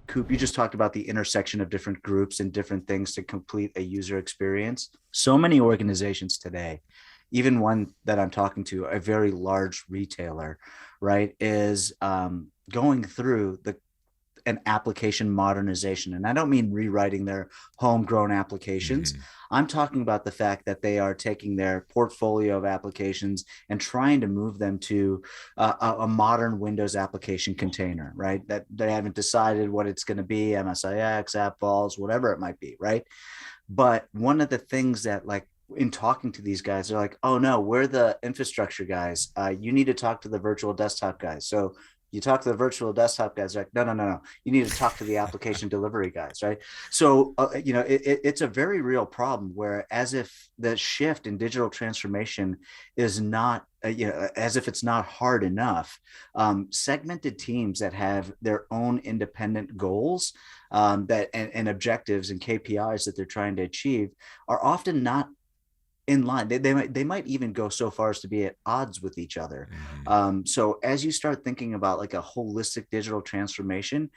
Coop, you just talked about the intersection of different groups and different things to complete a user experience. So many organizations today, even one that I'm talking to, a very large retailer, right, is going through an application modernization. And I don't mean rewriting their homegrown applications. Mm-hmm. I'm talking about the fact that they are taking their portfolio of applications and trying to move them to a modern Windows application container, right? That they haven't decided what it's going to be, MSIX, app balls, whatever it might be, right? But one of the things that, like, in talking to these guys, they're like, oh no, we're the infrastructure guys. You need to talk to the virtual desktop guys. So you talk to the virtual desktop guys, like, no. You need to talk to the application delivery guys, right? So, it's a very real problem where, as if the shift in digital transformation is not, as if it's not hard enough, segmented teams that have their own independent goals and objectives and KPIs that they're trying to achieve are often not in line. They might even go so far as to be at odds with each other. Mm-hmm. So as you start thinking about like a holistic digital transformation,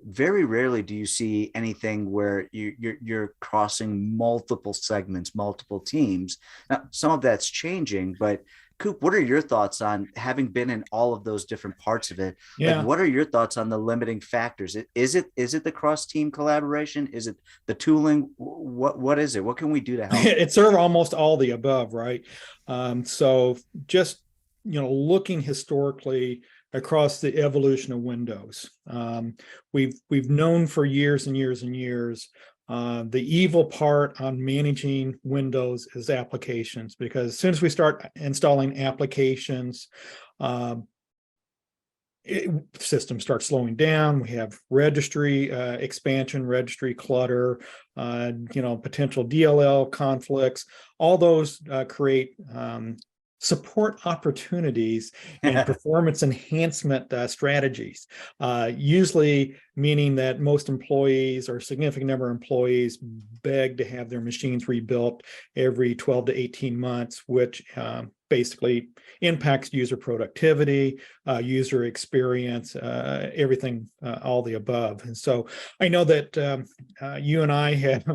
very rarely do you see anything where you're crossing multiple segments, multiple teams. Now, some of that's changing, but Coop, what are your thoughts on having been in all of those different parts of it? Like, Yeah. what are your thoughts on the limiting factors? Is it the cross team collaboration? Is it the tooling? What is it? What can we do to help? It's sort of almost all the above, right? So just looking historically across the evolution of Windows, we've known for years and years and years the evil part on managing Windows is applications, because as soon as we start installing applications, systems start slowing down. We have registry expansion, registry clutter, potential DLL conflicts. All those create support opportunities and performance enhancement strategies, usually meaning that most employees or a significant number of employees beg to have their machines rebuilt every 12 to 18 months, which basically impacts user productivity, user experience, everything, all the above. And so I know that you and I have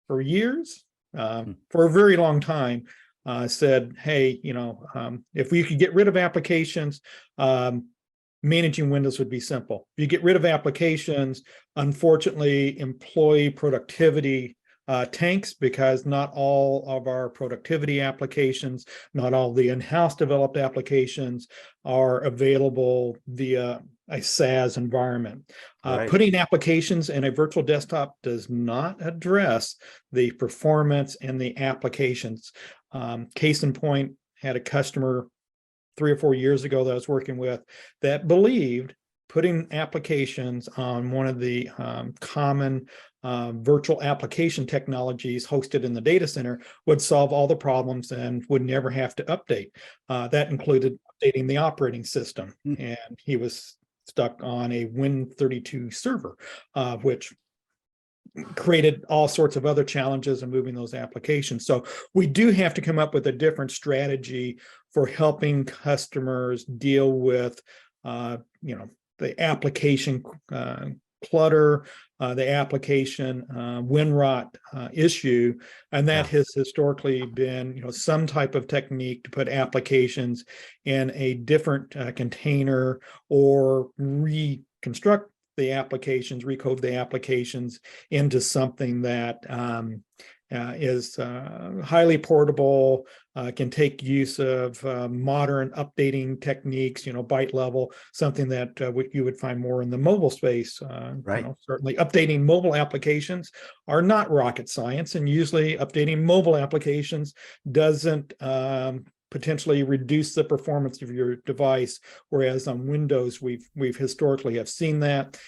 for years, for a very long time, said, hey, if we could get rid of applications, managing Windows would be simple. If you get rid of applications, unfortunately, employee productivity tanks, because not all of our productivity applications, not all the in-house developed applications are available via a SaaS environment. Right. Putting applications in a virtual desktop does not address the performance and the applications. Case in point, had a customer 3 or 4 years ago that I was working with that believed putting applications on one of the common virtual application technologies hosted in the data center would solve all the problems and would never have to update. That included updating the operating system. And he was stuck on a Win32 server, which created all sorts of other challenges in moving those applications. So we do have to come up with a different strategy for helping customers deal with, the application clutter, the application win rot issue, and that has historically been, some type of technique to put applications in a different container or reconstruct the applications, recode the applications into something that is highly portable, can take use of modern updating techniques, byte level, something that you would find more in the mobile space. Right. Certainly updating mobile applications are not rocket science, and usually updating mobile applications doesn't potentially reduce the performance of your device, whereas on Windows we've historically have seen that.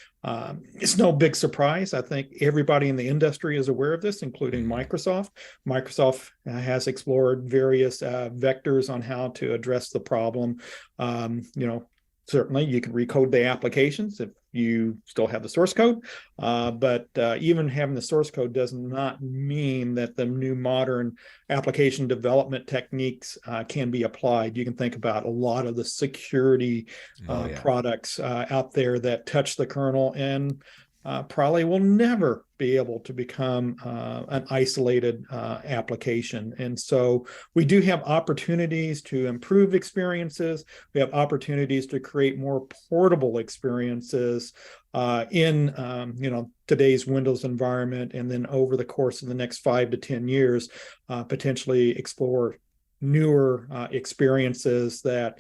It's no big surprise. I think everybody in the industry is aware of this, including Microsoft. Microsoft has explored various vectors on how to address the problem. Certainly you can recode the applications if you still have the source code, but even having the source code does not mean that the new modern application development techniques can be applied. You can think about a lot of the security products out there that touch the kernel and probably will never be able to become an isolated application. And so we do have opportunities to improve experiences. We have opportunities to create more portable experiences in today's Windows environment, and then over the course of the next 5 to 10 years, potentially explore newer experiences that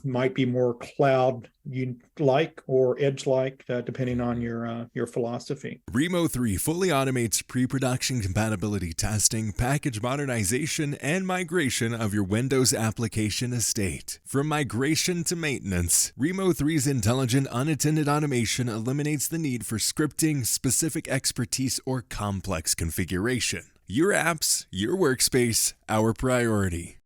might be more cloud-like or edge-like, depending on your philosophy. Rimo3 fully automates pre-production compatibility testing, package modernization, and migration of your Windows application estate. From migration to maintenance, Rimo3's intelligent unattended automation eliminates the need for scripting, specific expertise, or complex configuration. Your apps, your workspace, our priority.